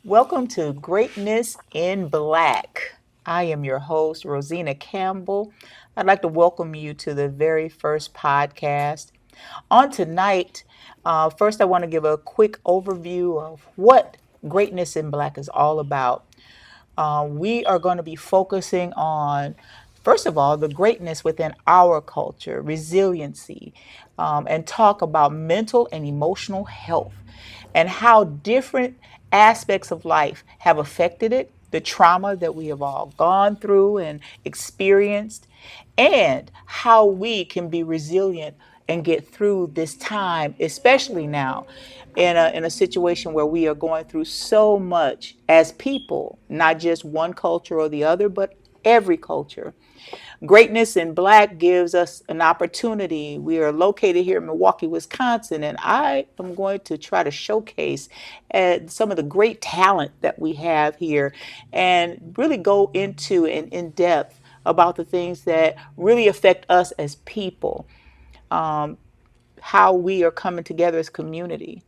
Welcome to Greatness in Black. I am your host, Rosezina Campbell. I'd like to welcome you to the very first podcast. On tonight, first, I want to give a quick overview of what Greatness in Black is all about. We are going to be focusing on, first of all, the greatness within our culture, resiliency, and talk about mental and emotional health and how different aspects of life have affected it, the trauma that we have all gone through and experienced, and how we can be resilient and get through this time, especially now in a situation where we are going through so much as people, not just one culture or the other, but every culture. Greatness in Black gives us an opportunity. We are located here in Milwaukee, Wisconsin, and I am going to try to showcase some of the great talent that we have here and really go into and in depth about the things that really affect us as people, how we are coming together as community.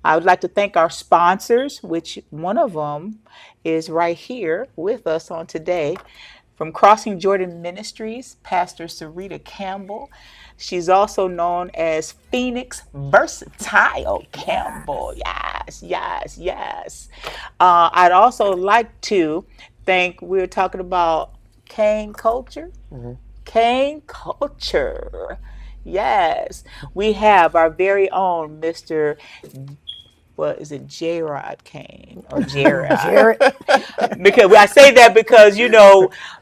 I would like to thank our sponsors, which one of them is right here with us on today. From Crossing Jordan Ministries, Pastor Serita Campbell. She's also known as Phoenix Versityle Campbell. Yes, yes, yes. I'd also like to thank, we're talking about cane culture. Cane culture. Yes. We have our very own Mr. What is it, Jarrat Cain or Jarrat? Jarrat. Because I say that because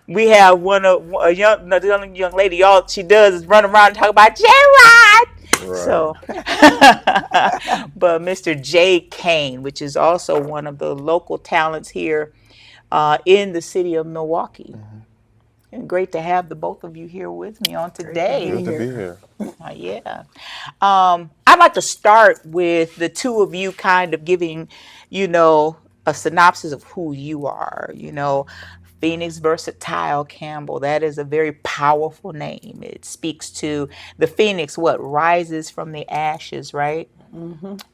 we have another young lady. All she does is run around and talk about Jarrat. Right. So, but Mr. JCain, which is also one of the local talents here in the city of Milwaukee. And great to have the both of you here with me on Great to today. be Good to be here. here. Yeah. I'd like to start with the two of you kind of giving, a synopsis of who you are. Phoenix Versatile Campbell. That is a very powerful name. It speaks to the phoenix, what rises from the ashes, right?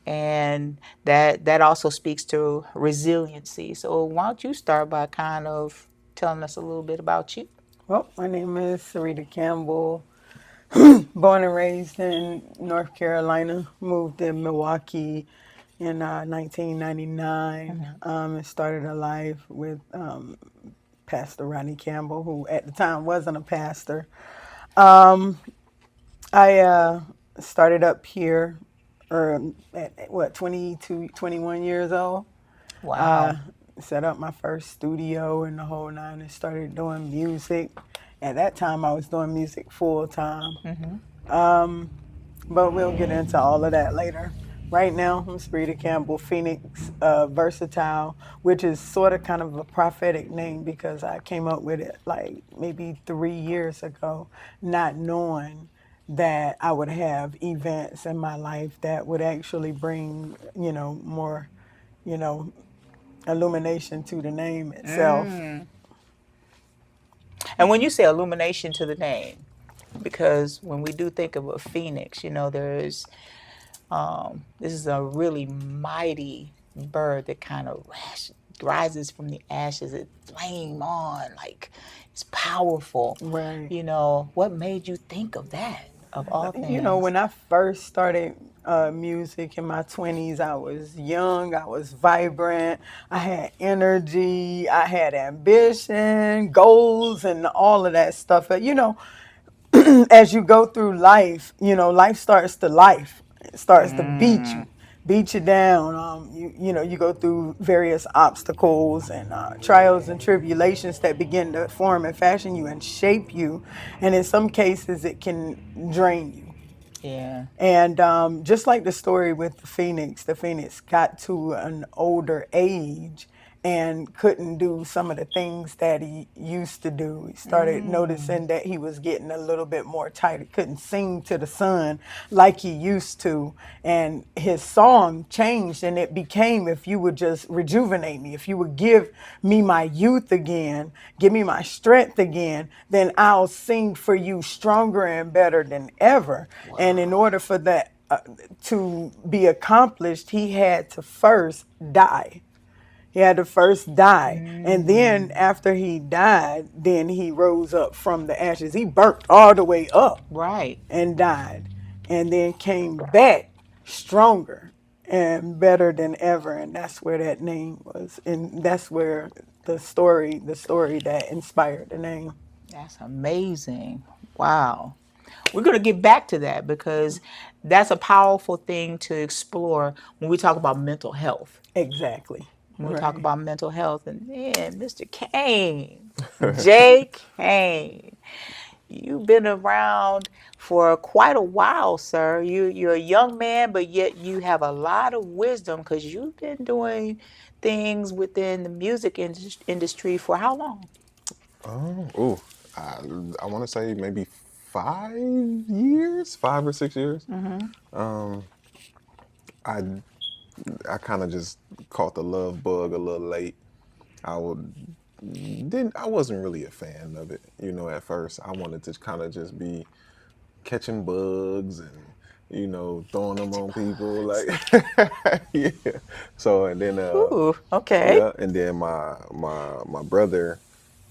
And that also speaks to resiliency. So why don't you start by kind of telling us a little bit about you? Well, my name is Serita Campbell. Born and raised in North Carolina. Moved in Milwaukee in 1999 and started a life with Pastor Ronnie Campbell, who at the time wasn't a pastor. I started up here at what, 22, 21 years old. Wow. Set up my first studio and the whole nine and started doing music. At that time, I was doing music full time. But we'll get into all of that later. Right now, I'm Serita Campbell, Phoenix Versatile, which is sort of kind of a prophetic name because I came up with it like maybe 3 years ago, not knowing that I would have events in my life that would actually bring, more, you know, illumination to the name itself. And when you say illumination to the name, because when we do think of a phoenix, there's this is a really mighty bird that kind of rises from the ashes. It flame on, like it's powerful. Right. What made you think of that, of all things? When I first started music in my 20s, I was young, I was vibrant, I had energy, I had ambition, goals, and all of that stuff. But, as you go through life, life starts to life. It starts to beat you down. You go through various obstacles and trials and tribulations that begin to form and fashion you and shape you. And in some cases, it can drain you. Yeah. And just like the story with the Phoenix got to an older age and couldn't do some of the things that he used to do. He started noticing that he was getting a little bit more tight. He couldn't sing to the sun like he used to. And his song changed and it became, if you would just rejuvenate me, if you would give me my youth again, give me my strength again, then I'll sing for you stronger and better than ever. Wow. And in order for that to be accomplished, he had to first die. He had to first die. And then Mm, after he died, then he rose up from the ashes. He burnt all the way up right. and died. And then came back stronger and better than ever. And that's where that name was. And that's where the story that inspired the name. That's amazing. Wow. We're going to get back to that because that's a powerful thing to explore when we talk about mental health. Exactly. When we talk Right. about mental health, and man, Mr. Cain, JCain, you've been around for quite a while, sir. You're a young man, but yet you have a lot of wisdom because you've been doing things within the music industry for how long? Oh, I, I want to say maybe 5 years, 5 or 6 years. Mm-hmm. I I kind of just caught the love bug a little late. I would didn't I wasn't really a fan of it, at first. I wanted to kind of just be catching bugs and throwing them Catching on people bugs. like yeah. So and then Ooh, okay. yeah, and then my brother,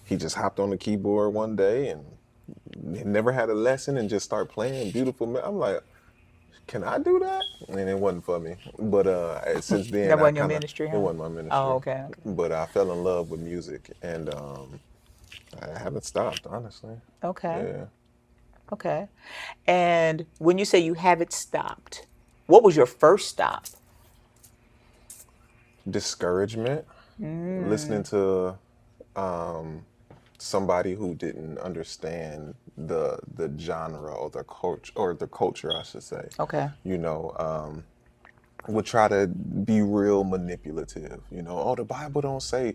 he just hopped on the keyboard one day and never had a lesson and just start playing beautiful. I'm like, can I do that? And it wasn't for me. But since That then, wasn't your ministry, it huh? wasn't my Oh, ministry. okay, okay. But I fell in love with music, and I haven't stopped, honestly. Okay, Yeah, okay. And when you say you haven't stopped, what was your first stop? discouragement, listening Mm, to somebody who didn't understand the genre or the culture, I should say. okay. You know, would try to be real manipulative. Oh, the Bible don't say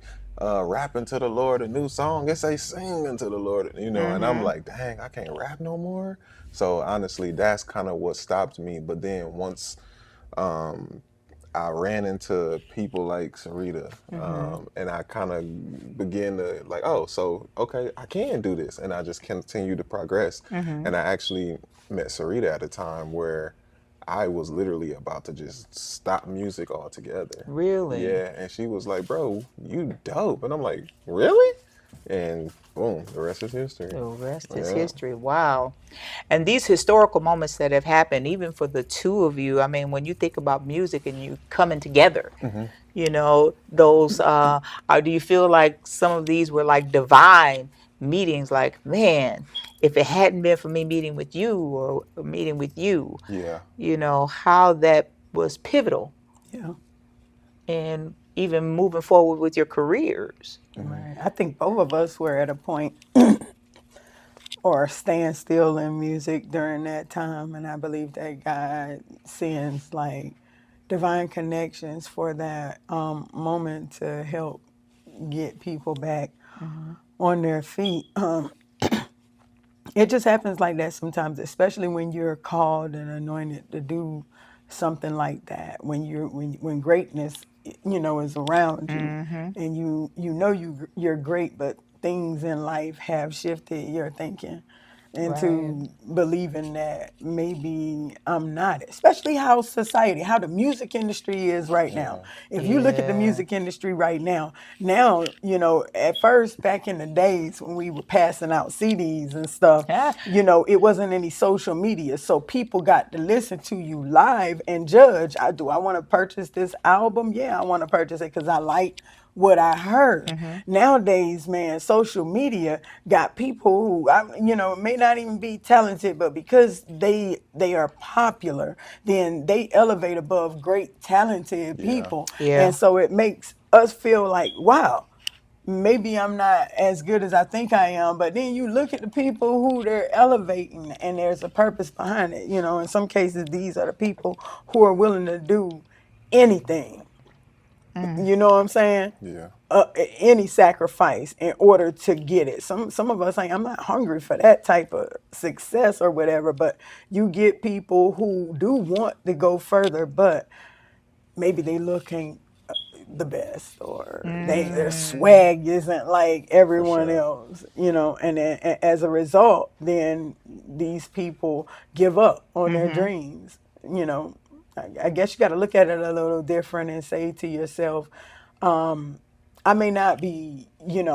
rap unto the Lord a new song. It say sing unto the Lord. And I'm Mm-hmm. like, dang, I can't rap no more. So honestly, that's kind of what stopped me. But then once I ran into people like Serita, Mm-hmm. and I kind of began to like, oh, so okay, I can do this, and I just continue to progress. Mm-hmm. And I actually met Serita at a time where I was literally about to just stop music altogether. Really? Yeah, and she was like, "Bro, you dope," and I'm like, "Really?" And boom, the rest is history. The rest is Yeah. history. Wow. And these historical moments that have happened, even for the two of you, I mean, when you think about music and you coming together, those, do you feel like some of these were like divine meetings? Like, man, if it hadn't been for me meeting with you or meeting with you, Yeah. how that was pivotal Yeah. in even moving forward with your careers. Right. I think both of us were at a point or standstill in music during that time, and I believe that God sends like divine connections for that moment to help get people back Hmm. on their feet. It just happens like that sometimes, especially when you're called and anointed to do something like that. When greatness, is around you, Hmm. and you're great, but things in life have shifted your thinking Right. into believing that maybe I'm not, especially how the music industry is right now. Yeah. If you look at the Yeah. music industry right now, at first back in the days when we were passing out CDs and stuff, Yeah. it wasn't any social media. So people got to listen to you live and judge. I want to purchase this album? Yeah, I want to purchase it because I like what I heard. Hmm. Nowadays, man, social media got people who may not even be talented, but because they are popular, then they elevate above great talented Yeah. people. And Yeah. so it makes us feel like, wow, maybe I'm not as good as I think I am. But then you look at the people who they're elevating and there's a purpose behind it. In some cases, these are the people who are willing to do anything. You know what I'm saying? Yeah. Any sacrifice in order to get it. Some of us like, I'm not hungry for that type of success or whatever, but you get people who do want to go further, but maybe they looking the best or their Mm. swag isn't like For everyone sure. else, and then, as a result, then these people give up on their Hmm. dreams. I guess you got to look at it a little different and say to yourself, I may not be, in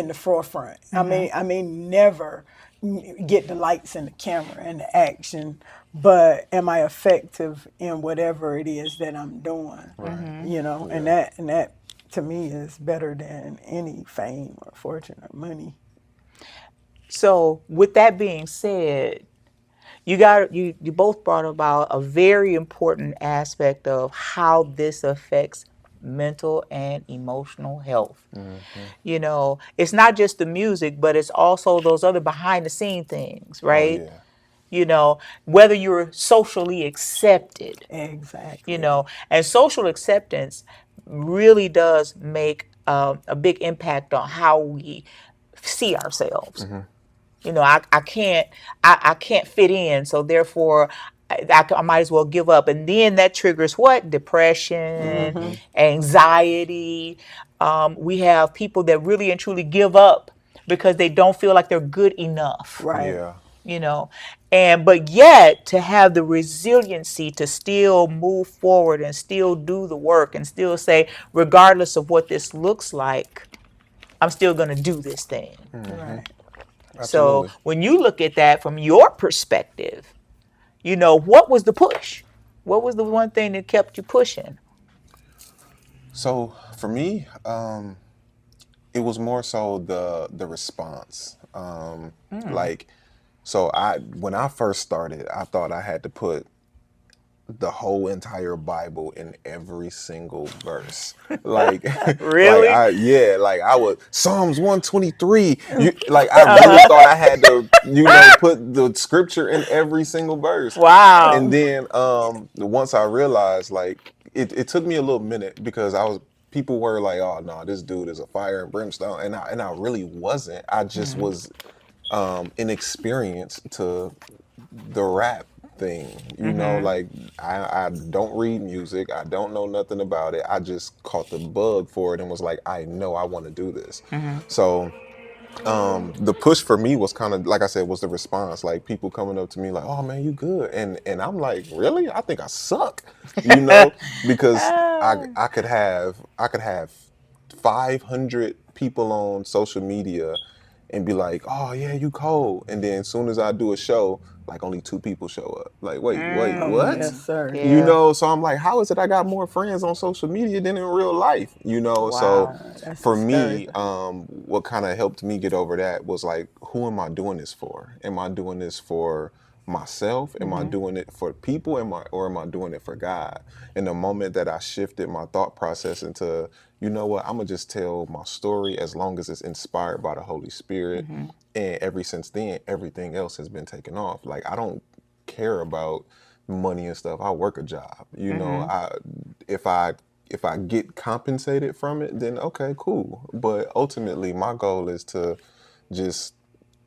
the forefront. Mm-hmm. I may never get the lights and the camera and the action, but am I effective in whatever it is that I'm doing? Right. And Yeah. that to me is better than any fame or fortune or money. So, with that being said, you both brought about a very important aspect of how this affects mental and emotional health. Hmm. It's not just the music, but it's also those other behind the scene things, Oh right? yeah. Whether you're socially accepted, Exactly. and social acceptance really does make a big impact on how we see ourselves. Hmm. I can't fit in, so therefore I might as well give up, and then that triggers what? Depression, Mm-hmm. Hmm. anxiety. We have people that really and truly give up because they don't feel like they're good enough, Right. Yeah. you know and but yet to have the resiliency to still move forward and still do the work and still say, regardless of what this looks like, I'm still going to do this thing. Hmm. Right. So Absolutely. when you look at that from your perspective, what was the push? What was the one thing that kept you pushing? So for me, it was more so the response. Mm. Like, so I when I first started, I thought I had to put the whole entire Bible in every single verse. Like, like Really? I yeah, like I would Psalms 123. Like I really Uh-huh. thought I had to, put the scripture in every single verse. And Wow. then once I realized, like, it took me a little minute because people were like, oh no, this dude is a fire and brimstone. And I really wasn't. I just Mm. was inexperienced to the rap thing. Mm-hmm. Like I don't read music. I don't know nothing about it. I just caught the bug for it and was like, I know I want to do this. Mm-hmm. So the push for me was kind of like I said, was the response. Like people coming up to me like, oh man, you good. And I'm like, really? I think I suck. Because Ah. I could have 500 people on social media and be like, "Oh yeah, you cold," and then as soon as I do a show, like only two people show up. Like, wait, Oh what? Mm. yes, sir. Yeah. So I'm like, how is it I got more friends on social media than in real life? So Wow. That's for me, discouraging. what kind of helped me get over that was like, who am I doing this for? Am I doing this for myself? Am I Mm-hmm. doing it for people? Am I doing it for God? And the moment that I shifted my thought process into, you know what, I'm gonna just tell my story as long as it's inspired by the Holy Spirit. Mm-hmm. And ever since then, everything else has been taken off. Like I don't care about money and stuff. I work a job. Mm-hmm. If I if I get compensated from it, then okay, cool. But ultimately, my goal is to just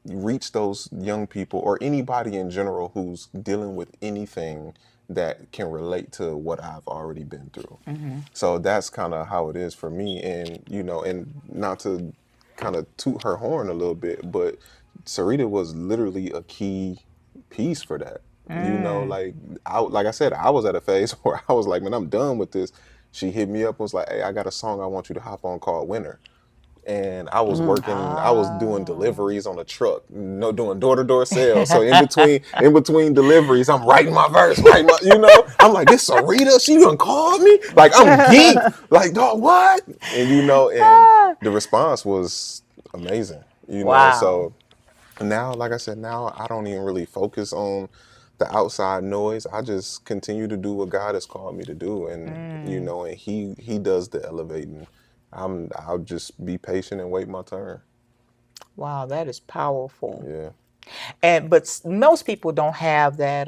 reach those young people or anybody in general who's dealing with anything that can relate to what I've already been through. Mm-hmm. So that's kind of how it is for me. And, and not to kind of toot her horn a little bit, but Sarita was literally a key piece for that. Mm. Like I said, I was at a phase where I was like, man, I'm done with this. She hit me up, was like, hey, I got a song I want you to hop on called Winner. And I was doing Ah. deliveries on a truck, doing door to door sales. So in between deliveries, I'm writing my verse, I'm like, this Sarita, she done called me. Like I'm geeked, like dog, what? And Ah. the response was amazing. Wow. So now, like I said, now I don't even really focus on the outside noise. I just continue to do what God has called me to do, and Mm. and He does the elevating. I'll just be patient and wait my turn. Wow, that is powerful. Yeah, Most people don't have that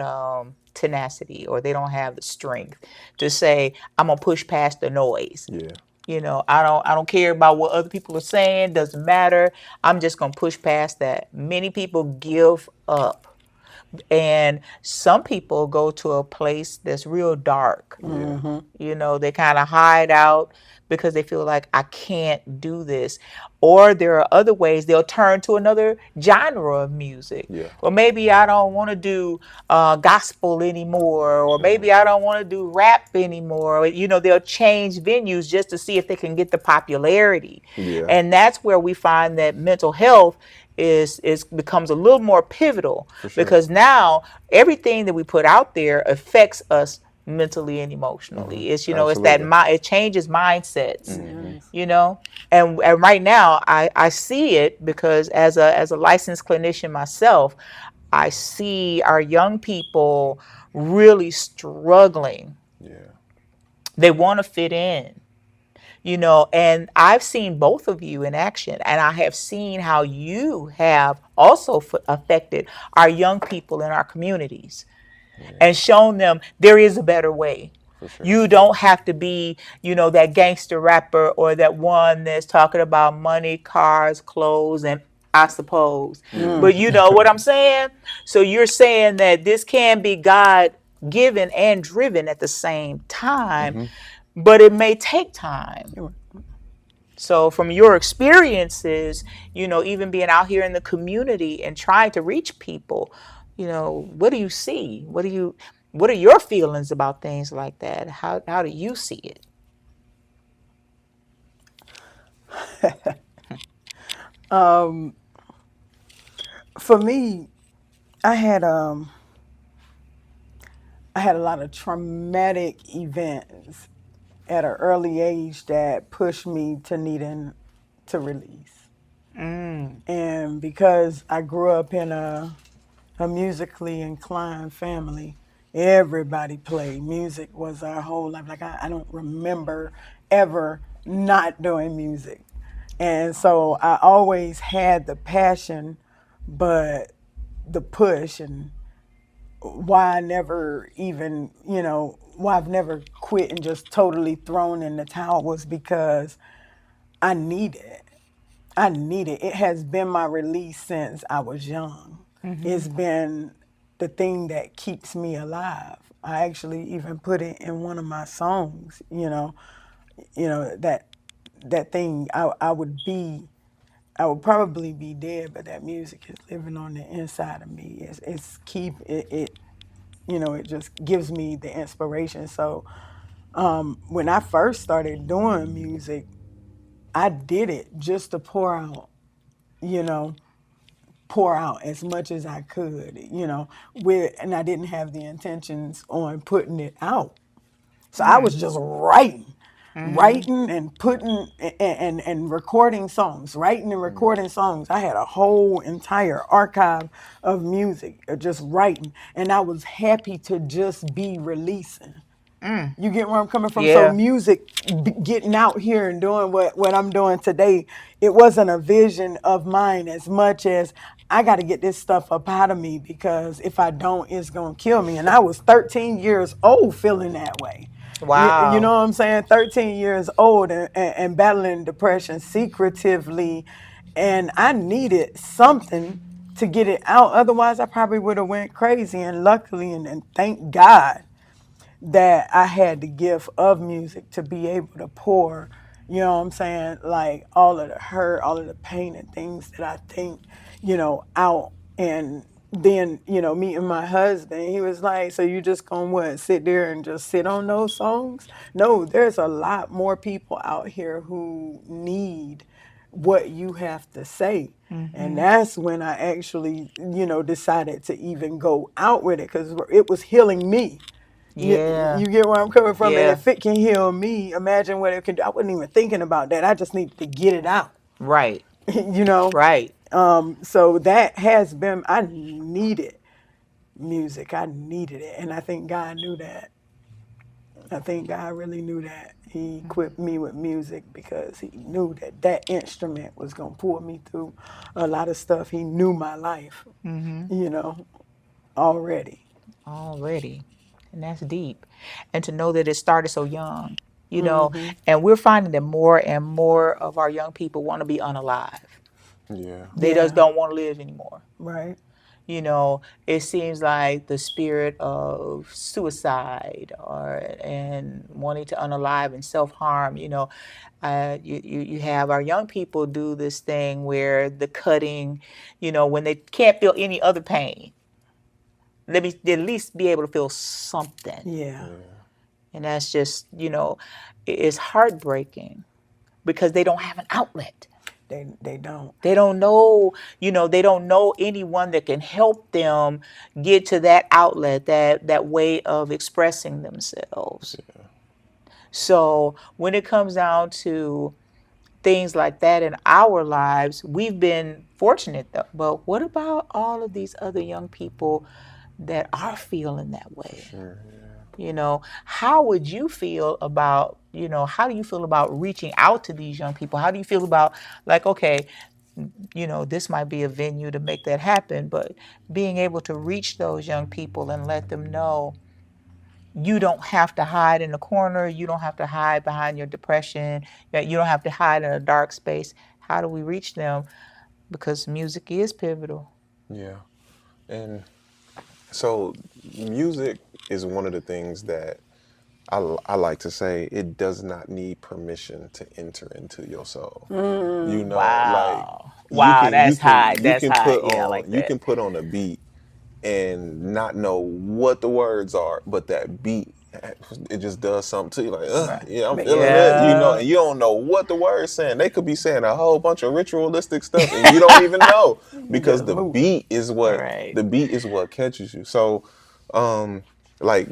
tenacity, or they don't have the strength to say, I'm gonna push past the noise. yeah, I don't care about what other people are saying, doesn't matter. I'm just gonna push past that. Many people give up. And some people go to a place that's real dark. yeah, Mm-hmm. They kind of hide out because they feel like I can't do this. Or there are other ways they'll turn to another genre of music. Yeah. Or maybe I don't want to do gospel anymore, or maybe I don't want to do rap anymore. You know, they'll change venues just to see if they can get the popularity. Yeah. And that's where we find that mental health is becomes a little more pivotal, For sure. because now everything that we put out there affects us mentally and emotionally. It's, it's that Absolutely. it changes mindsets, Yes. and right now I see it because as a licensed clinician myself, I see our young people really struggling. Yeah. They want to fit in, and I've seen both of you in action, and I have seen how you have also affected our young people in our communities Yeah. and shown them there is a better way. For sure. You don't have to be, that gangster rapper or that one that's talking about money, cars, clothes, and I suppose. Yeah. But you know what I'm saying? So you're saying that this can be God given and driven at the same time, but it may take time. So from your experiences, even being out here in the community and trying to reach people, what do you see? What are your feelings about things like that? How do you see it? For me, I had um I had a lot of traumatic events at an early age that pushed me to needing to release. Mm, And because I grew up in a musically inclined family, everybody played. Music was our whole life. Like I don't remember ever not doing music. And so I always had the passion, but the push, and why I never even, why I've never quit and just totally thrown in the towel was because I need it. I need it. It has been my release since I was young. It's been the thing that keeps me alive. I actually even put it in one of my songs, that thing I would probably be dead, but that music is living on the inside of me. It's keep it it just gives me the inspiration. So when I first started doing music, I did it just to you know, pour out as much as I could, and I didn't have the intentions on putting it out. So I was just writing and putting and recording songs, writing and recording songs. I had a whole entire archive of music, just writing, and I was happy to just be releasing. You get where I'm coming from? So yeah. music, getting out here and doing what I'm doing today, it wasn't a vision of mine as much as I got to get this stuff up out of me, because if I don't, it's going to kill me. And I was 13 years old feeling that way. You Wow. know what I'm saying? 13 years old and battling depression secretively. And I needed something to get it out. Otherwise, I probably would have went crazy. And luckily, and thank God, that I had the gift of music to be able to pour, what I'm saying, like all of the hurt, all of the pain and things that I think, out. And then, meeting my husband, he was like, so you just gonna what, sit there and just sit on those songs? No, there's a lot more people out here who need what you have to say. And that's when I actually, decided to even go out with it, because it was healing me. Yeah. You get where I'm coming from? And Yeah. if it can heal me, imagine what it can do. I wasn't even thinking about that. I just needed to get it out, Right. you know? Right. So that has been, I needed music. I needed it. And I think God knew that. I think God really knew that. He equipped me with music because he knew that that instrument was going to pull me through a lot of stuff. He knew my life, you know, already. Already. And that's deep. And to know that it started so young, and we're finding that more and more of our young people want to be unalive. Yeah. They just Yeah, don't want to live anymore. right. It seems like the spirit of suicide and wanting to unalive and self-harm. You have our young people do this thing where the cutting, when they can't feel any other pain, let me at least be able to feel something. Yeah. Yeah. And that's just, it's heartbreaking because they don't have an outlet. They don't. They don't know, they don't know anyone that can help them get to that outlet, that way of expressing themselves. So when it comes down to things like that in our lives, we've been fortunate though. But what about all of these other young people that are feeling that For way? sure. Yeah. How would you feel about, how do you feel about reaching out to these young people? How do you feel about, like, okay, this might be a venue to make that happen, but being able to reach those young people and let them know you don't have to hide in the corner, you don't have to hide behind your depression, you don't have to hide in a dark space. How do we reach them? Because music is pivotal. Yeah. And so music is one of the things that I like to say it does not need permission to enter into your soul. Like Wow. you Wow, can you that's high. can you That's can high. put Yeah, I on like that. a beat and not know what the words are, but that beat it just does something to you. Like, Right. yeah, I'm feeling it, Yeah. and you don't know what the words saying. They could be saying a whole bunch of ritualistic stuff, and you don't even know You because just move. Right. the beat is what catches you. So, like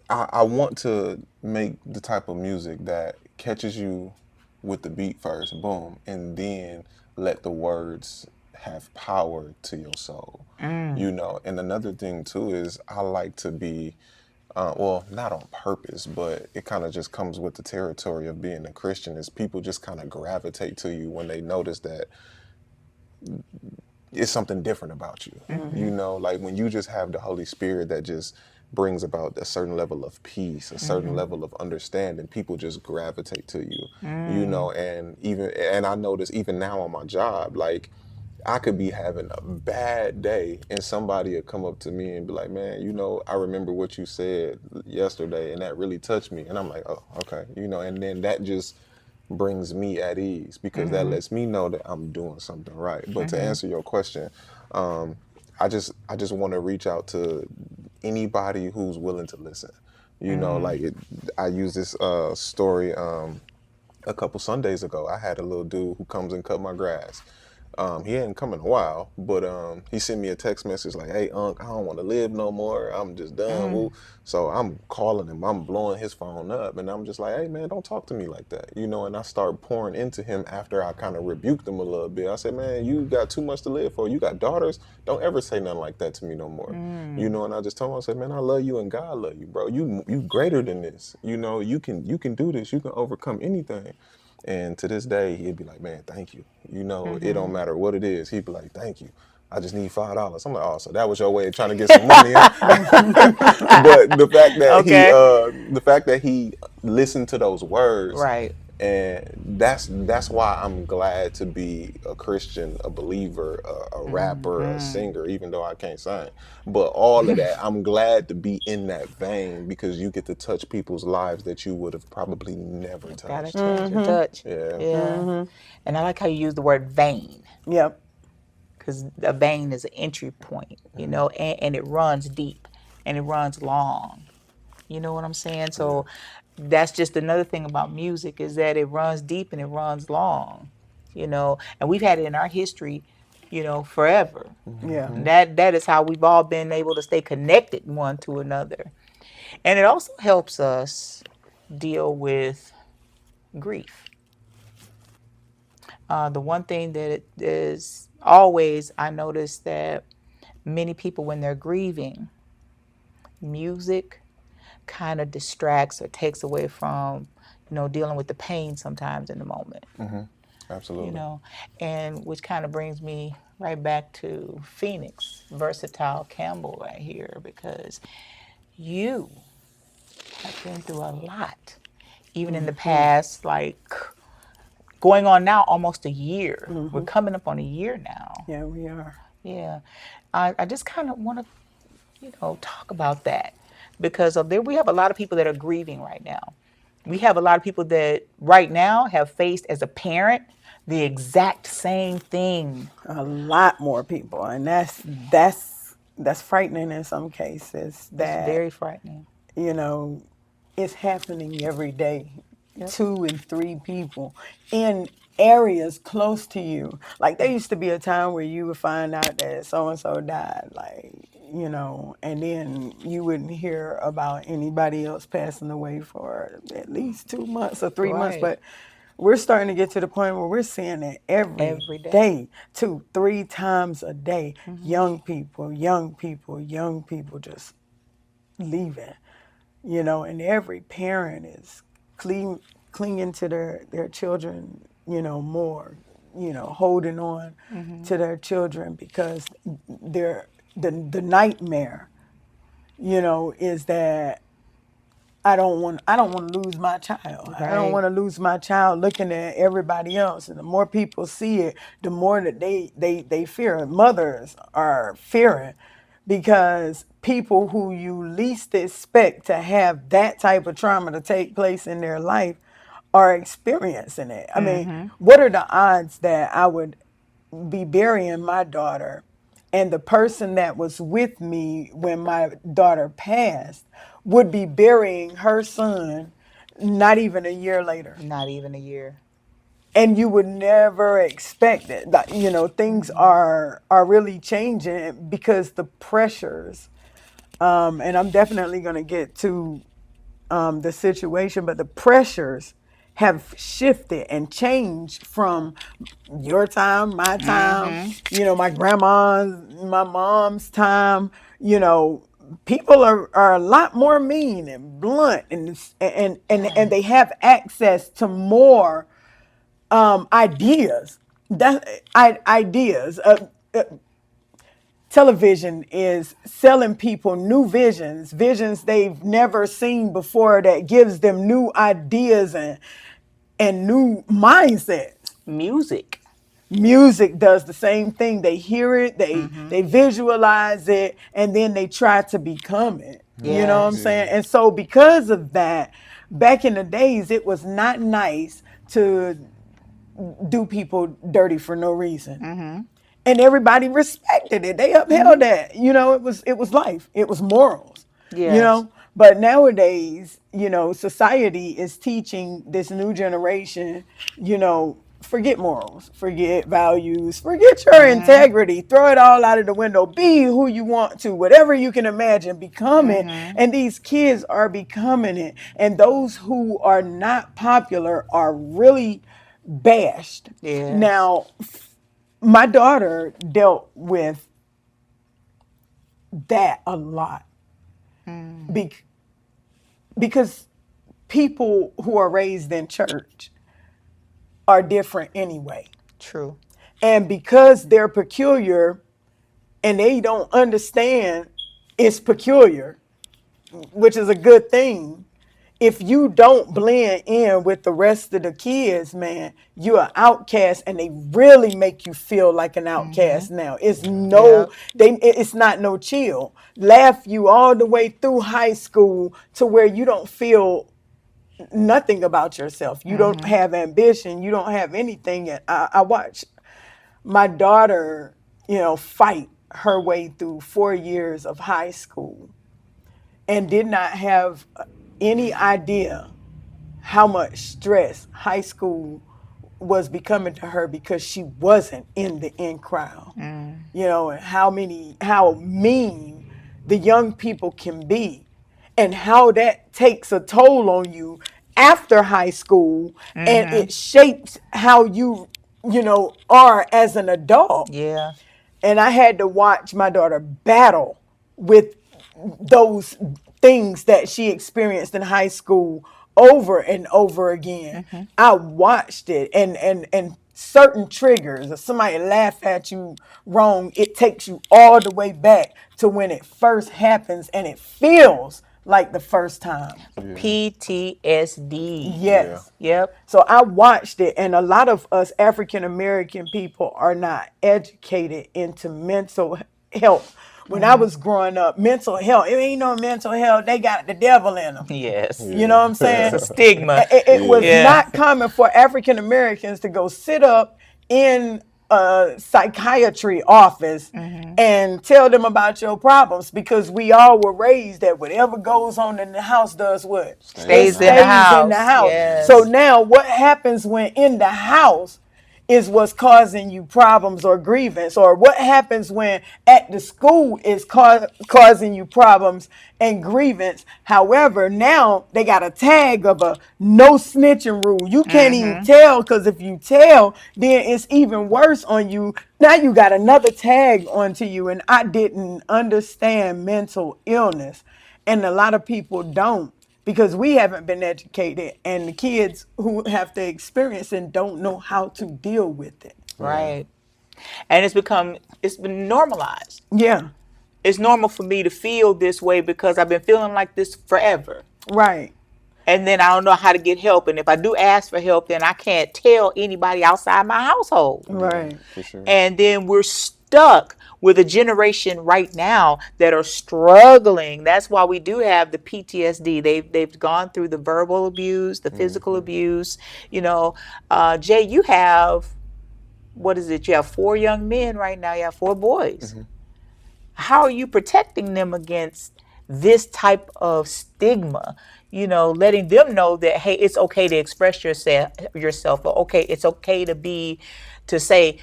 I want to make the type of music that catches you with the beat first, boom, and then let the words have power to your soul. And another thing too is I like to be, well, not on purpose, but it kind of just comes with the territory of being a Christian. Is people just kind of gravitate to you when they notice that it's something different about you. Like when you just have the Holy Spirit that just brings about a certain level of peace, a certain level of understanding, people just gravitate to you. And I notice even now on my job, like I could be having a bad day and somebody would come up to me and be like, man, I remember what you said yesterday and that really touched me. And I'm like, oh, okay. And then that just brings me at ease because that lets me know that I'm doing something right. But to answer your question, um, I just want to reach out to anybody who's willing to listen. Like I use this story a couple Sundays ago. I had a little dude who comes and cut my grass. He hadn't come in a while, but he sent me a text message like, "Hey, Unc, I don't want to live no more. I'm just done." Woo. So I'm calling him. I'm blowing his phone up, and I'm just like, "Hey, man, don't talk to me like that," And I start pouring into him after I kind of rebuked him a little bit. I said, "Man, you got too much to live for. You got daughters. Don't ever say nothing like that to me no more." And I just told him, I said, "Man, I love you and God love you, bro. You greater than this. You can do this. You can overcome anything." And to this day, he'd be like, "Man, thank you. It don't matter what it is." He'd be like, "Thank you. I just need $5." I'm like, "Oh, so that was your way of trying to get some money?" But Okay. the fact that he listened to those words, Right. and that's why I'm glad to be a Christian, a believer, a rapper, a singer, even though I can't sing. But all of that, I'm glad to be in that vein because you get to touch people's lives that you would have probably never Gotta touched. touch and touch. Yeah. Yeah. And I like how you use the word vein, Yep. because a vein is an entry point, and it runs deep and it runs long. You know what I'm saying? Yeah. So that's just another thing about music is that it runs deep and it runs long. And we've had it in our history, forever. Yeah. That is how we've all been able to stay connected one to another. And it also helps us deal with grief. The one thing that it is always, I notice that many people, when they're grieving, music kind of distracts or takes away from, dealing with the pain sometimes in the moment, you Absolutely. know, and which kind of brings me right back to Phoenix, Versityle Campbell right here, because you have been through a lot, even in the past, like going on now almost a year. We're coming up on a year now. Yeah, we are. Yeah. I just kind of want to, talk about that because of there we have a lot of people that are grieving right now. We have a lot of people that right now have faced as a parent the exact same thing. A lot more people, and that's frightening in some cases. It's That very frightening. you know it's happening every day. Yep. 2 and 3 people in areas close to you. Like there used to be a time where you would find out that so and so died, like and then you wouldn't hear about anybody else passing away for at least 2 months or 3 months. Right. But we're starting to get to the point where we're seeing it every Every day. day, 2, 3 times a day. Young people, young people, young people just leaving, and every parent is clinging to their children, more, holding on to their children because they're the nightmare, is that I don't want to lose my child. I don't Right. want to lose my child looking at everybody else. And the more people see it, the more that they fear it. Mothers are fearing because people who you least expect to have that type of trauma to take place in their life are experiencing it. I mean, what are the odds that I would be burying my daughter and the person that was with me when my daughter passed would be burying her son not even a year later? Not even a year. And you would never expect it. Things are really changing because the pressures, and I'm definitely going to get to the situation, but the pressures have shifted and changed from your time, my time, my mom's time. People are a lot more mean and blunt, and they have access to more ideas. Ideas. Television is selling people new visions they've never seen before, that gives them new ideas and new mindsets. Music. Music does the same thing. They hear it, they visualize it, and then they try to become it. You know what I'm Yes. Yeah. saying? And so because of that, back in the days, it was not nice to do people dirty for no reason. And everybody respected it. They upheld that. It was life. It was morals. Yes. But nowadays, society is teaching this new generation, forget morals, forget values, forget your integrity, throw it all out of the window. Be who you want to, whatever you can imagine, become it. And these kids are becoming it. And those who are not popular are really bashed. Yes. Now, my daughter dealt with that a lot Be- because people who are raised in church are different anyway. True. And because they're peculiar and they don't understand it's peculiar, which is a good thing. If you don't blend in with the rest of the kids, man, you're an outcast, and they really make you feel like an outcast now. Yep. It's not no chill. Laugh you all the way through high school to where you don't feel nothing about yourself. You don't have ambition. You don't have anything. And I watch my daughter, fight her way through 4 years of high school and did not have any idea how much stress high school was becoming to her because she wasn't in the in crowd. And how mean the young people can be, and how that takes a toll on you after high school, and it shapes how you are as an adult. Yeah. And I had to watch my daughter battle with those things that she experienced in high school over and over again. I watched it, and certain triggers, if somebody laugh at you wrong, it takes you all the way back to when it first happens, and it feels like the first time. Yeah. PTSD. Yeah. Yes. Yep. So I watched it, and a lot of us African American people are not educated into mental health. When I was growing up, mental health, it ain't no mental health. They got the devil in them. Yes. You know what I'm It's saying? a stigma. It was Yeah. Yeah. not common for African Americans to go sit up in a psychiatry office and tell them about your problems, because we all were raised that whatever goes on in the house does what? Stays It in the Stays in the house. stays in the house. house. So Yes. now what happens when in the house is what's causing you problems or grievance, or what happens when at the school is causing you problems and grievance. However, now they got a tag of a no snitching rule. You can't even tell, because if you tell, then it's even worse on you. Now you got another tag onto you. And I didn't understand mental illness, and a lot of people don't, because we haven't been educated, and the kids who have to experience and don't know how to deal with it. Yeah. Right. And it's been normalized. Yeah, It's normal for me to feel this way because I've been feeling like this forever. right, And then I don't know how to get help. And if I do ask for help, then I can't tell anybody outside my household. Yeah. right, For sure. And then we're stuck with a generation right now that are struggling. That's why we do have the PTSD. They've gone through the verbal abuse, the physical Hmm. abuse. You know, Jay, you have, what is it? You have 4 young men right now. You have 4 boys. Hmm. How are you protecting them against this type of stigma? You know, letting them know that, hey, it's okay to express yourself, or okay, it's okay to say,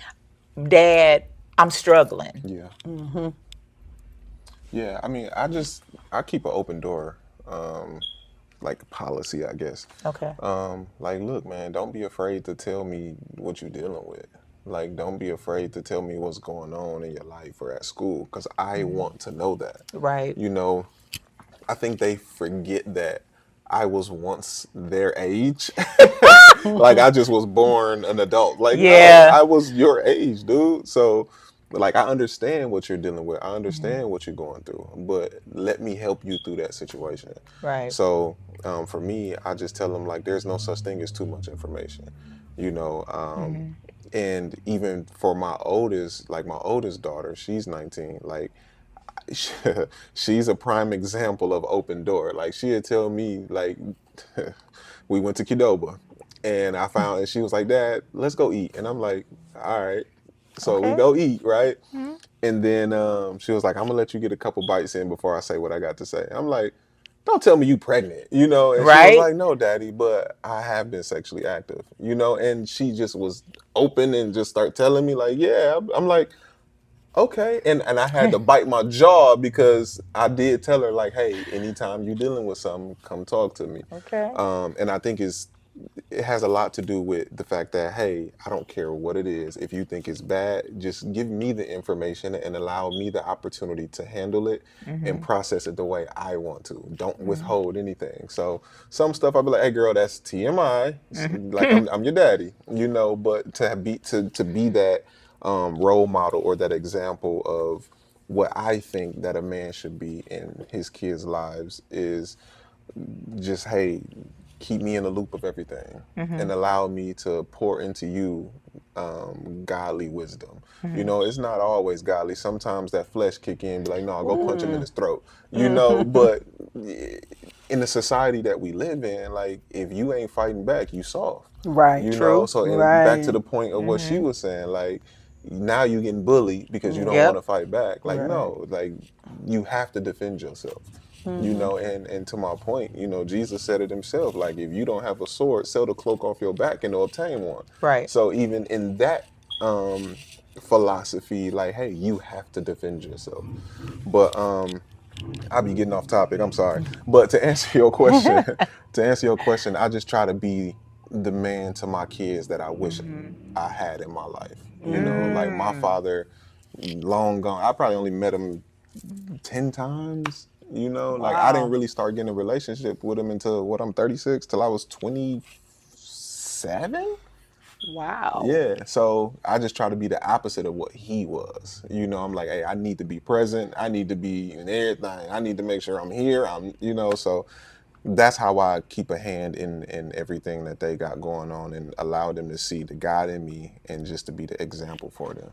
Dad, I'm struggling. Yeah. Yeah. I mean, I keep an open door, like policy, I guess. Okay. Like, look, man, don't be afraid to tell me what you're dealing with. Like, don't be afraid to tell me what's going on in your life or at school, because I want to know that. Right. You know, I think they forget that I was once their age. Like, I just was born an adult. Like, no, Yeah. I was your age, dude. So, like, I understand what you're dealing with. I understand what you're going through, but let me help you through that situation. Right. So, for me, I just tell them, like, there's no such thing as too much information, you know. And even for my oldest, like my oldest daughter, she's 19. Like, she's a prime example of open door. Like, she'd tell me, like, we went to Qdoba, and and she was like, Dad, let's go eat. And I'm like, all right. So we Okay. go eat, right? And then she was like, I'm gonna let you get a couple bites in before I say what I got to say. I'm like, don't tell me you pregnant, you know? And she was Right. like, no, Daddy, but I have been sexually active, you know? And she just was open and just start telling me, like, yeah. I'm like, okay. And I had to bite my jaw, because I did tell her, like, hey, anytime you're dealing with something, come talk to me. Okay. And I think it has a lot to do with the fact that, hey, I don't care what it is. If you think it's bad, just give me the information and allow me the opportunity to handle it and process it the way I want to. Don't withhold anything. So some stuff I'll be like, hey girl, that's TMI. Like, I'm your daddy, you know. But to be that role model or that example of what I think that a man should be in his kids' lives is just, hey, keep me in the loop of everything and allow me to pour into you godly wisdom. You know, it's not always godly. Sometimes that flesh kick in and be like, no, go punch him in his throat, you know. But in the society that we live in, like, if you ain't fighting back, you soft, right, you know. True. So, and back to right, the point of what she was saying, like, now you getting bullied because you don't want to Yep. fight back. Like, right. no, like, you have to defend yourself, you know. And to my point, you know, Jesus said it himself, like, if you don't have a sword, sell the cloak off your back and obtain one. Right. So even in that philosophy, like, hey, you have to defend yourself. But I'll be getting off topic, I'm sorry. But to answer your question, I just try to be the man to my kids that I wish I had in my life. You know, like, my father, long gone. I probably only met him 10 times, you know. Like, I didn't Wow. really start getting a relationship with him until, what, I'm 36, till I was 27. Wow. Yeah, so I just try to be the opposite of what he was. I'm like, hey, I need to be present. I need to be in everything. I need to make sure I'm here. So that's how I keep a hand in everything that they got going on and allow them to see the God in me and just to be the example for them.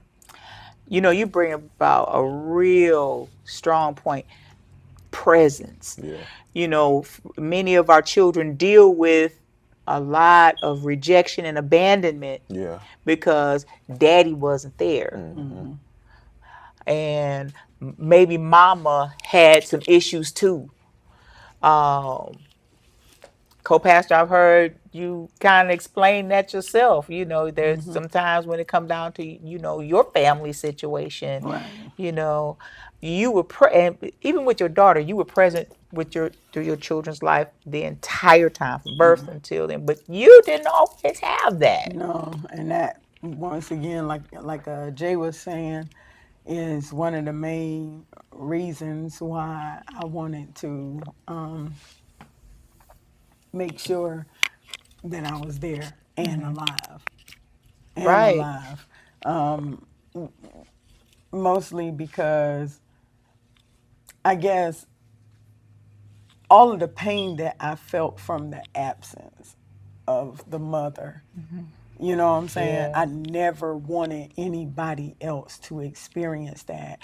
You bring about a real strong point, presence. Yeah, Many of our children deal with a lot of rejection and abandonment yeah, because daddy wasn't there. hmm And maybe mama had some issues too. Um, Co-pastor, I've heard you kind of explain that yourself. There's sometimes when it comes down to, your family situation, Right. you know, you were and even with your daughter, you were present with through your children's life the entire time from birth until then, but you didn't always have that. No, and that once again, like Jay was saying, is one of the main reasons why I wanted to make sure that I was there and alive and Right. alive. Mostly because I guess all of the pain that I felt from the absence of the mother. You know what I'm saying? Yeah. I never wanted anybody else to experience that.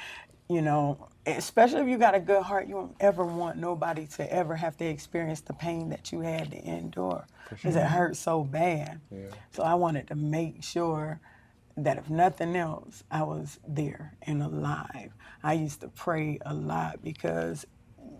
Especially if you got a good heart, you don't ever want nobody to ever have to experience the pain that you had to endure for because it sure. hurt so bad. Yeah, So I wanted to make sure that if nothing else, I was there and alive. I used to pray a lot because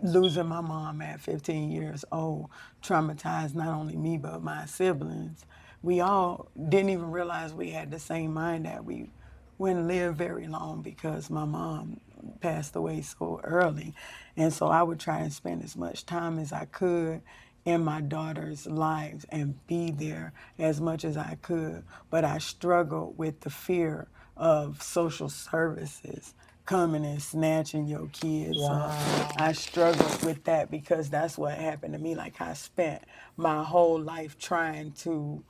losing my mom at 15 years old traumatized not only me but my siblings. We all didn't even realize we had the same mind, that we wouldn't live very long because my mom passed away so early. And so I would try and spend as much time as I could in my daughter's lives and be there as much as I could. But I struggled with the fear of social services coming and snatching your kids up. Wow. I struggled with that because that's what happened to me. Like, I spent my whole life trying to,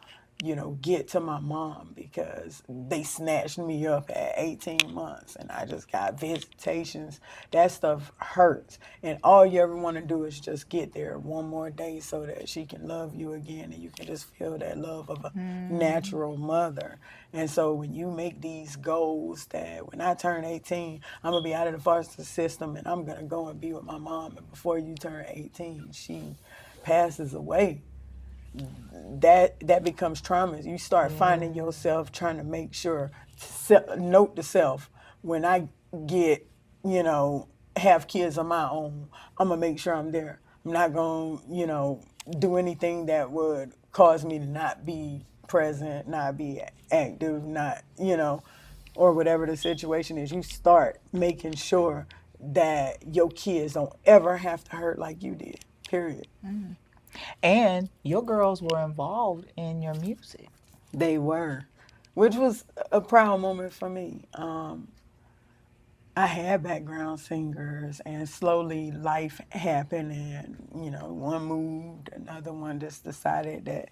get to my mom because they snatched me up at 18 months and I just got visitations. That stuff hurts. And all you ever want to do is just get there one more day so that she can love you again and you can just feel that love of a natural mother. And so when you make these goals that when I turn 18, I'm going to be out of the foster system and I'm going to go and be with my mom. And before you turn 18, she passes away, that becomes trauma. You start finding Yeah. yourself trying to make sure, note to self, when I get, have kids of my own, I'm gonna make sure I'm there. I'm not gonna, do anything that would cause me to not be present, not be active, not, or whatever the situation is. You start making sure that your kids don't ever have to hurt like you did. Period. And your girls were involved in your music. They were, which was a proud moment for me. I had background singers, and slowly life happened, and one moved, another one just decided that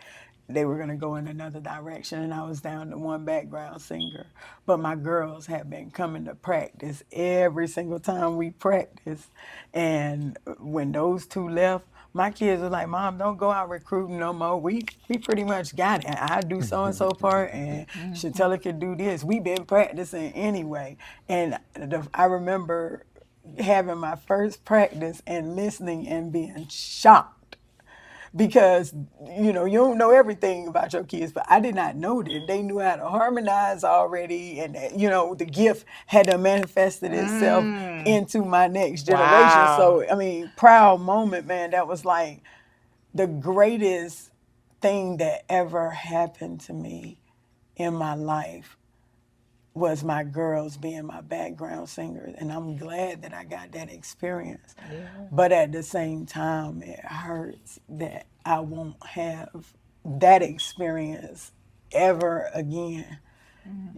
they were going to go in another direction, and I was down to one background singer. But my girls have been coming to practice every single time we practice, and when those two left, my kids were like, "Mom, don't go out recruiting no more. We pretty much got it. I do so and so part, and Chantel could do this. We've been practicing anyway." And I remember having my first practice and listening and being shocked because you don't know everything about your kids, but I did not know that they knew how to harmonize already, and that, the gift had to manifested itself Mm. into my next generation. Wow. So I mean, proud moment, man. That was like the greatest thing that ever happened to me in my life, was my girls being my background singers. And I'm glad that I got that experience. Yeah. But at the same time, it hurts that I won't have that experience ever again.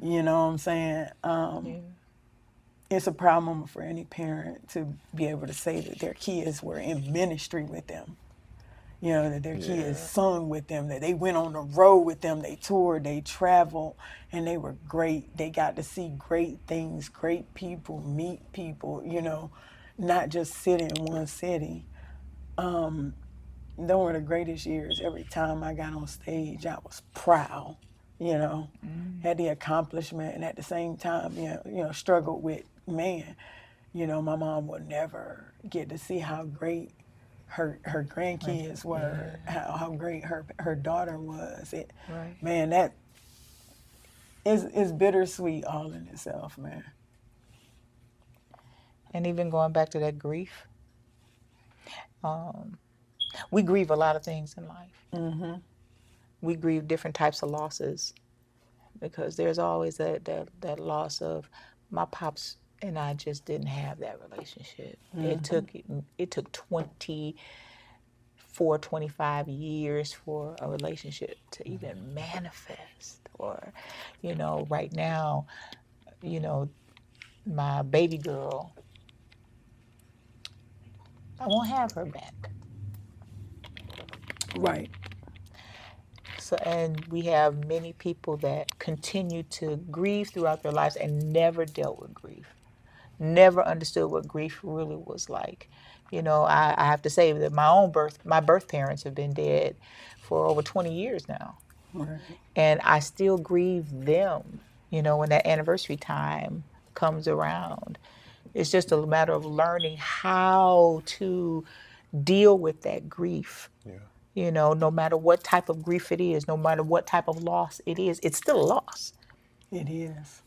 You know what I'm saying? Yeah. It's a proud moment for any parent to be able to say that their kids were in ministry with them. you know, that their kids Yeah. sung with them, that they went on the road with them, they toured, they traveled, and they were great. They got to see great things, great people, meet people, you know, not just sit in one city. Those were the greatest years. Every time I got on stage, I was proud, you know, had the accomplishment, and at the same time, struggled with, man, you know, my mom would never get to see how great her grandkids were, Yeah, how great her daughter was. right. Man, that is bittersweet all in itself, man. And even going back to that grief, we grieve a lot of things in life. We grieve different types of losses because there's always that loss of my pops and I just didn't have that relationship. It took 24, 25 years for a relationship to even manifest. Or, right now, you know, my baby girl, I won't have her back. Right, So, and we have many people that continue to grieve throughout their lives and never dealt with grief, never understood what grief really was like. I have to say that my birth parents have been dead for over 20 years now. right, And I still grieve them, when that anniversary time comes around. It's just a matter of learning how to deal with that grief. Yeah. No matter what type of grief it is, no matter what type of loss it is, it's still a loss. it is.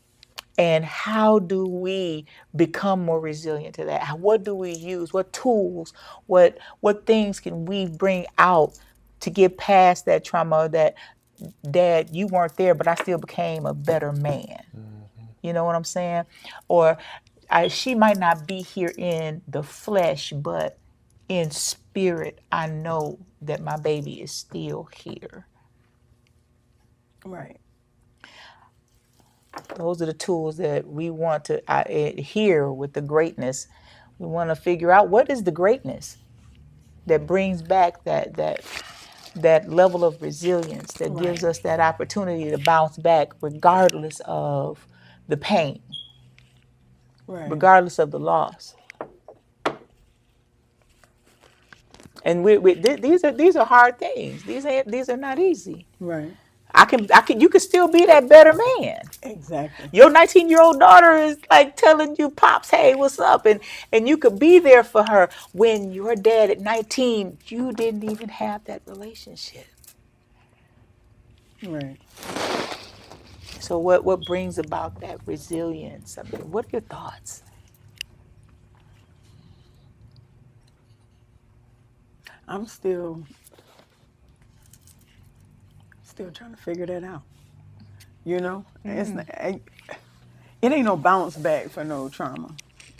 And how do we become more resilient to that? What do we use? What tools? What things can we bring out to get past that trauma? That, Dad, you weren't there, but I still became a better man. You know what I'm saying? Or she might not be here in the flesh, but in spirit, I know that my baby is still here. Right, Those are the tools that we want to adhere with the greatness. We want to figure out what is the greatness that brings back that level of resilience that gives right, us that opportunity to bounce back regardless of the pain, right, regardless of the loss. And these are hard things. These are not easy. right. You can still be that better man. Exactly. Your 19-year-old daughter is like telling you, Pops, hey, what's up? And you could be there for her when your dad at 19, you didn't even have that relationship. Right. So what brings about that resilience? I mean, what are your thoughts? I'm still trying to figure that out. You know, it ain't no bounce back for no trauma.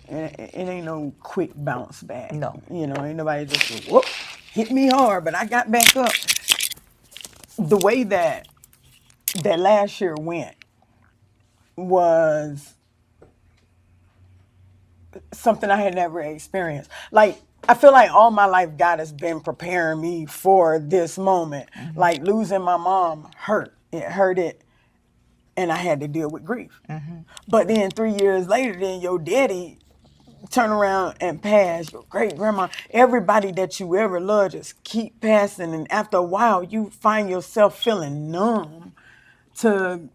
It ain't no quick bounce back. No. You know, ain't nobody just whoop hit me hard, but I got back up. The way that last year went was something I had never experienced. Like, I feel like all my life God has been preparing me for this moment. Like losing my mom hurt. It hurted, and I had to deal with grief. But then 3 years later, then your daddy turn around and pass, your great grandma, everybody that you ever loved just keep passing. And after a while, you find yourself feeling numb to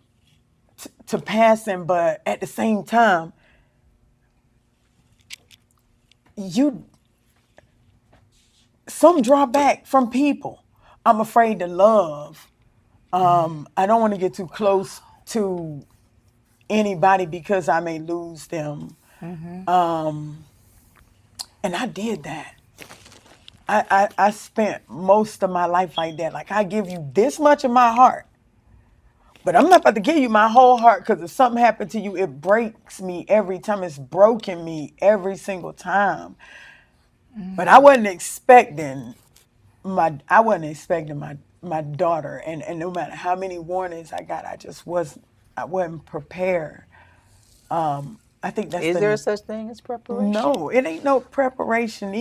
to passing, but at the same time, you some draw back from people. I'm afraid to love. I don't want to get too close to anybody because I may lose them. And I did that. I spent most of my life like that. Like, I give you this much of my heart, but I'm not about to give you my whole heart because if something happened to you, it breaks me every time. It's broken me every single time. But I wasn't expecting my daughter, and no matter how many warnings I got, I wasn't prepared. I think that's Is there the such thing as preparation? no, it ain't no preparation.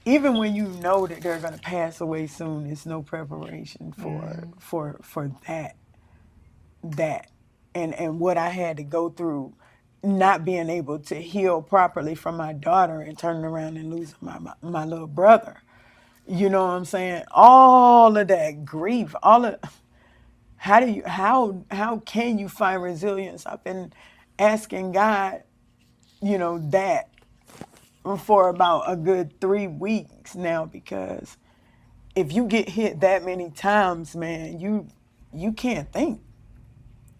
even when you know that they're going to pass away soon, there's no preparation for that and what I had to go through, not being able to heal properly from my daughter and turning around and losing my little brother. You know what I'm saying? All of that grief, all of how can you find resilience? I've been asking God, that for about a good 3 weeks now, because if you get hit that many times, man, you can't think.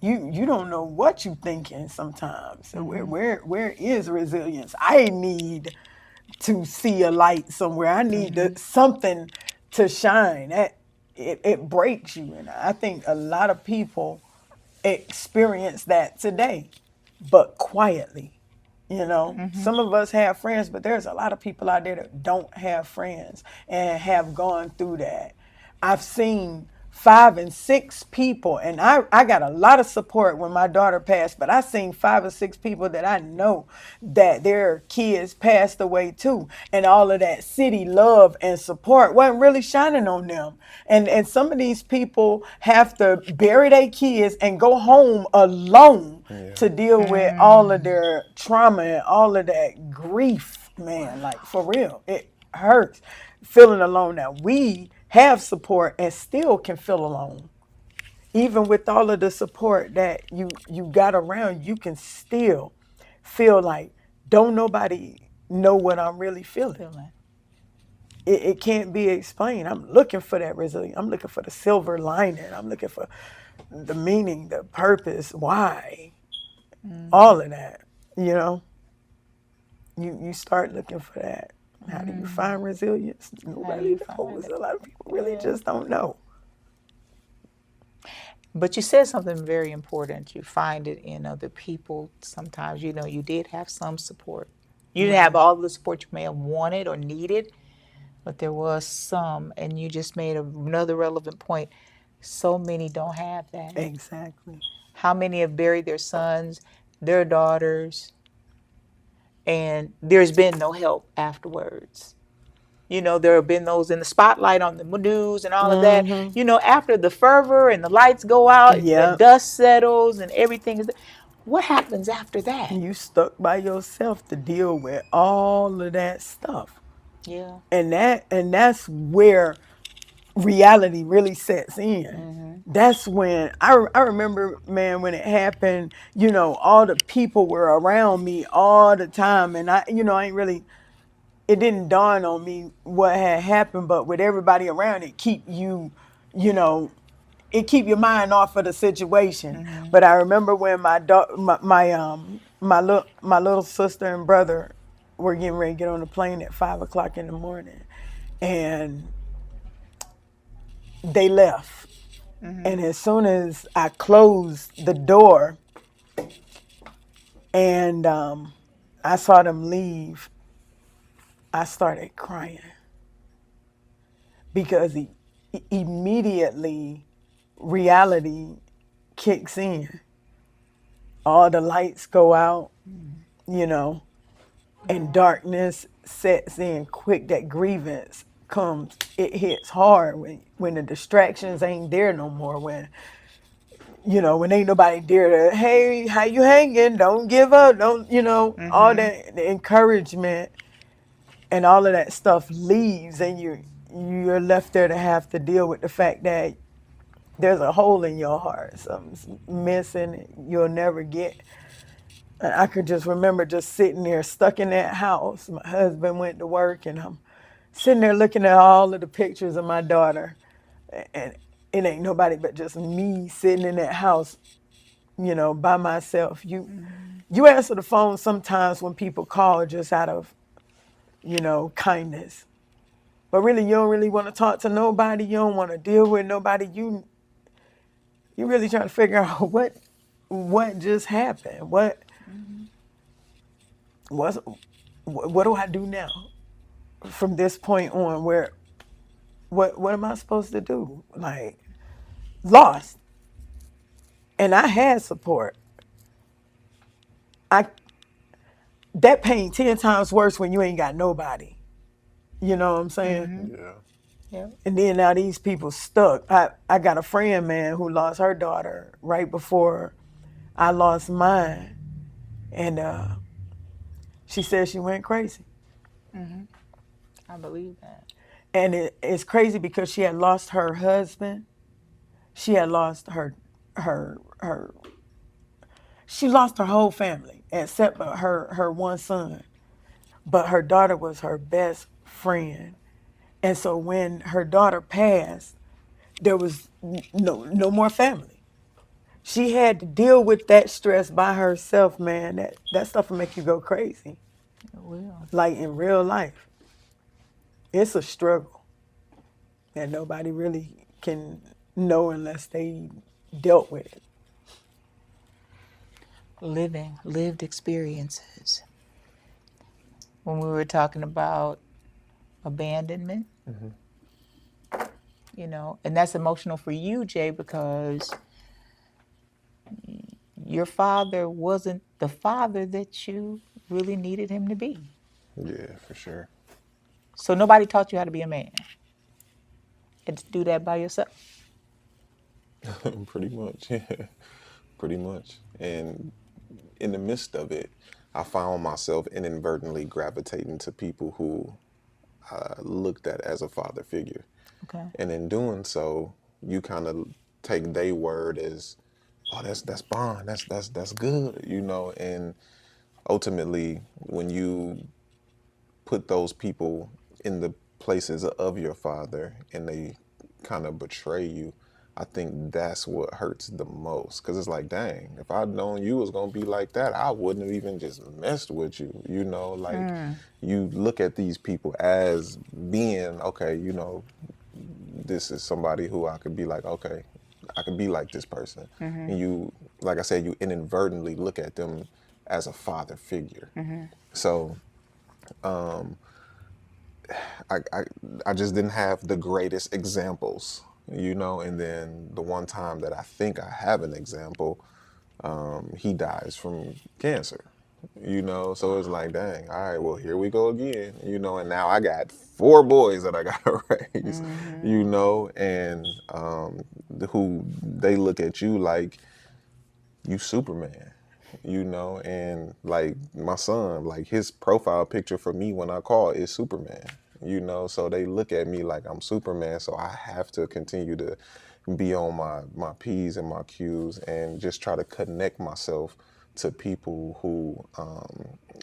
You don't know what you thinking sometimes. So where is resilience? I need to see a light somewhere. I need something to shine. It breaks you, and I think a lot of people experience that today, but quietly. Some of us have friends, but there's a lot of people out there that don't have friends and have gone through that. I've seen 5 and 6 people, and I got a lot of support when my daughter passed, but I seen 5 or 6 people that I know that their kids passed away too. And all of that city love and support wasn't really shining on them. And some of these people have to bury their kids and go home alone Yeah. to deal with all of their trauma and all of that grief, man. Like, for real, it hurts feeling alone. Now, we have support and still can feel alone. Even with all of the support that you got around, you can still feel like don't nobody know what I'm really feeling. Feeling. It can't be explained. I'm looking for that resilience. I'm looking for the silver lining. I'm looking for the meaning, the purpose, why, all of that. You know, you start looking for that. How do you find resilience? How do Nobody you find knows. it? A lot of people really Yeah. just don't know. But you said something very important. You find it in other people. Sometimes, you did have some support. You didn't have Right. all the support you may have wanted or needed, but there was some. And you just made another relevant point. So many don't have that. Exactly. How many have buried their sons, their daughters, and there's been no help afterwards? There have been those in the spotlight on the news and all of that. Mm-hmm. After the fervor and the lights go out and the Yep. dust settles and everything is, what happens after that? You stuck by yourself to deal with all of that stuff. Yeah. And that's where reality really sets in. That's when I remember, man, when it happened, all the people were around me all the time. And I ain't really, it didn't dawn on me what had happened, but with everybody around, you know, it keep your mind off of the situation. But I remember when my little sister and brother were getting ready to get on the plane at 5 o'clock in the morning, and they left. And as soon as I closed the door and I saw them leave, I started crying because immediately reality kicks in. All the lights go out, you know, and darkness sets in quick. That grievance comes, it hits hard when the distractions ain't there no more, when ain't nobody there to, hey, how you hanging, don't give up, don't, all that, the encouragement and all of that stuff leaves, and you're left there to have to deal with the fact that there's a hole in your heart, something's missing, you'll never get. And I could just remember just sitting there stuck in that house. My husband went to work, and I'm sitting there looking at all of the pictures of my daughter, and it ain't nobody but just me sitting in that house, by myself. You answer the phone sometimes when people call just out of, kindness. But really, you don't really want to talk to nobody. You don't want to deal with nobody. You really trying to figure out what just happened. What's what do I do now from this point on? What am I supposed to do? Like, lost. And I had support. I That pain 10 times worse when you ain't got nobody. You know what I'm saying? Yeah. Yep. And then now these people stuck. I got a friend, man, who lost her daughter right before I lost mine. And she said she went crazy. I believe that. And it's crazy because she had lost her husband. She had lost her she lost her whole family except for her one son. But her daughter was her best friend. And so when her daughter passed, there was no more family. She had to deal with that stress by herself, man. That stuff will make you go crazy. It will. Like in real life. It's a struggle that nobody really can know unless they dealt with it. Lived experiences. When we were talking about abandonment, and that's emotional for you, Jay, because your father wasn't the father that you really needed him to be. Yeah, for sure. So nobody taught you how to be a man. And to do that by yourself. Pretty much, yeah. Pretty much. And in the midst of it, I found myself inadvertently gravitating to people who I looked at as a father figure. Okay. And in doing so, you kind of take their word as, oh, that's bond, that's good, and ultimately when you put those people in the places of your father and they kind of betray you, I think that's what hurts the most. Because it's like, dang, if I'd known you was going to be like that, I wouldn't have even just messed with you. Like you look at these people as being, okay, this is somebody who I could be like, okay, I could be like this person. And you, like I said, you inadvertently look at them as a father figure. So I I just didn't have the greatest examples, and then the one time that I think I have an example, he dies from cancer, so it's like, dang, all right, well, here we go again, and now I got four boys that I gotta raise, and who they look at you like you Superman, and like my son, like his profile picture for me when I call is Superman, so they look at me like I'm Superman, so I have to continue to be on my P's and my Q's and just try to connect myself to people who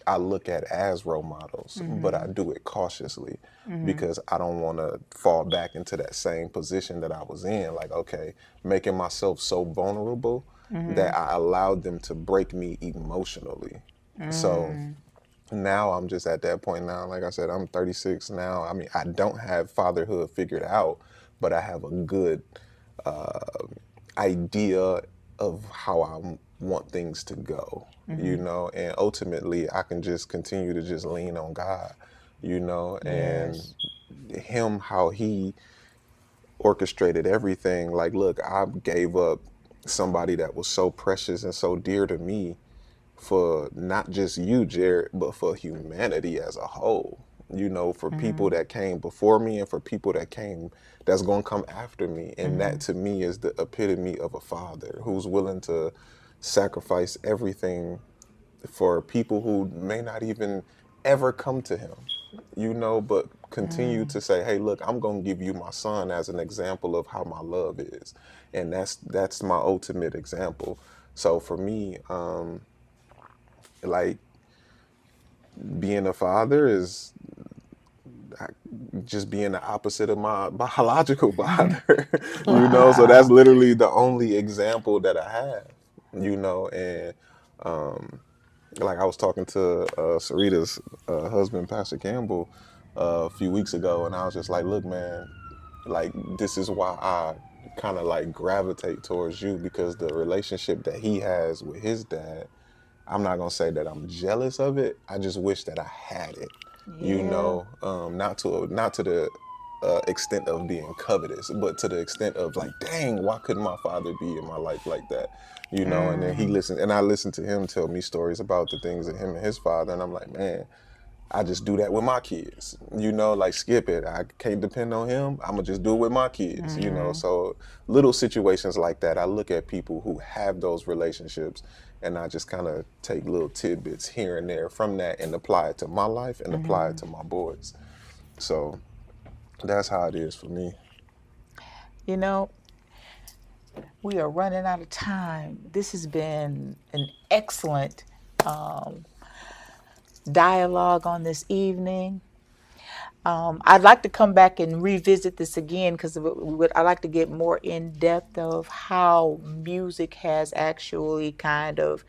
I look at as role models, but I do it cautiously because I don't want to fall back into that same position that I was in. Like, okay, making myself so vulnerable that I allowed them to break me emotionally. So now I'm just at that point now. Like I said, I'm 36 now. I mean, I don't have fatherhood figured out, but I have a good idea of how I want things to go, and ultimately I can just continue to just lean on God, and Yes. him, how he orchestrated everything. Like, look, I gave up somebody that was so precious and so dear to me for not just you, Jarrat, but for humanity as a whole. For people that came before me and for people that's going to come after me. And that to me is the epitome of a father who's willing to sacrifice everything for people who may not even ever come to him, but continue to say, hey, look, I'm going to give you my son as an example of how my love is. And that's my ultimate example. So for me, like, being a father is just being the opposite of my biological father, so that's Wow. literally the only example that I have, and like I was talking to Sarita's husband, Pastor Campbell, a few weeks ago, and I was just like, look, man, like, this is why I kind of like gravitate towards you, because the relationship that he has with his dad, I'm not gonna say that I'm jealous of it. I just wish that I had it. Yeah. Not to the extent of being covetous, but to the extent of like, dang, why couldn't my father be in my life like that? And then he listened, and I listened to him tell me stories about the things that him and his father, and I'm like, man, I just do that with my kids, you know, like skip it. I can't depend on him. I'm gonna just do it with my kids, you know. So little situations like that, I look at people who have those relationships and I just kind of take little tidbits here and there from that and apply it to my life and apply it to my boys. So that's how it is for me. You know, we are running out of time. This has been an excellent dialogue on this evening. I'd like to come back and revisit this again because I'd like to get more in depth of how music has actually kind of.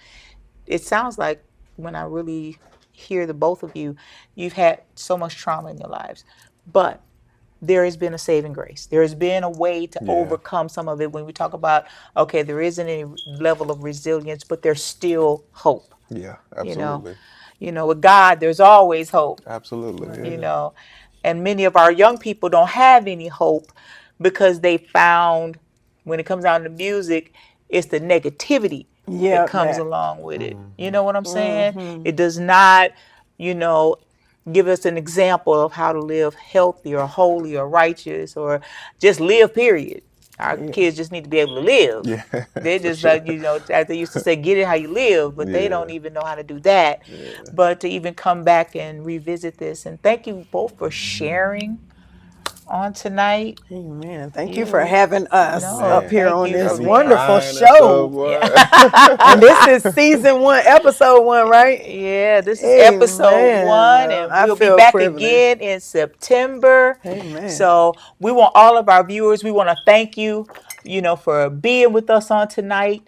It sounds like when I really hear the both of you, you've had so much trauma in your lives, but there has been a saving grace. There has been a way to Yeah. overcome some of it. When we talk about, okay, there isn't any level of resilience, but there's still hope. Yeah, You know, absolutely. with God, there's always hope. Absolutely. You Right. Yeah. know, and many of our young people don't have any hope because they found when it comes down to music, it's the negativity that Yeah, comes that. along with it. You Hmm. know what I'm saying? Mm-hmm. It does not, you know, give us an example of how to live healthy or holy or righteous or just live, period. Our Yeah. kids just need to be able to live. Yeah, They're for just sure. like, as they used to say, get it how you live, but they don't Yeah. even know how to do that. Yeah. But to even come back and revisit this. And thank you both for sharing on tonight. Amen. Thank you for You having us no, up Man, here thank on you this got for me being. wonderful crying and stuff, show. boy. And this is season 1, episode 1, right? Yeah, this is episode Amen. one, Well, and I we'll be feel back privileged. again in September. Amen. So we want all of our viewers, we want to thank you, for being with us on tonight.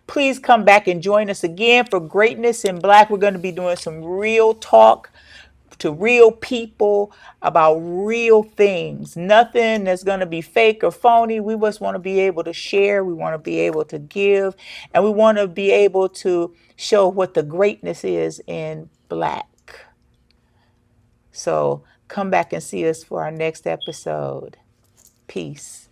Please come back and join us again for Greatness in Black. We're going to be doing some real talk to real people about real things. Nothing that's going to be fake or phony. We just want to be able to share. We want to be able to give. And we want to be able to show what the greatness is in Black. So come back and see us for our next episode. Peace.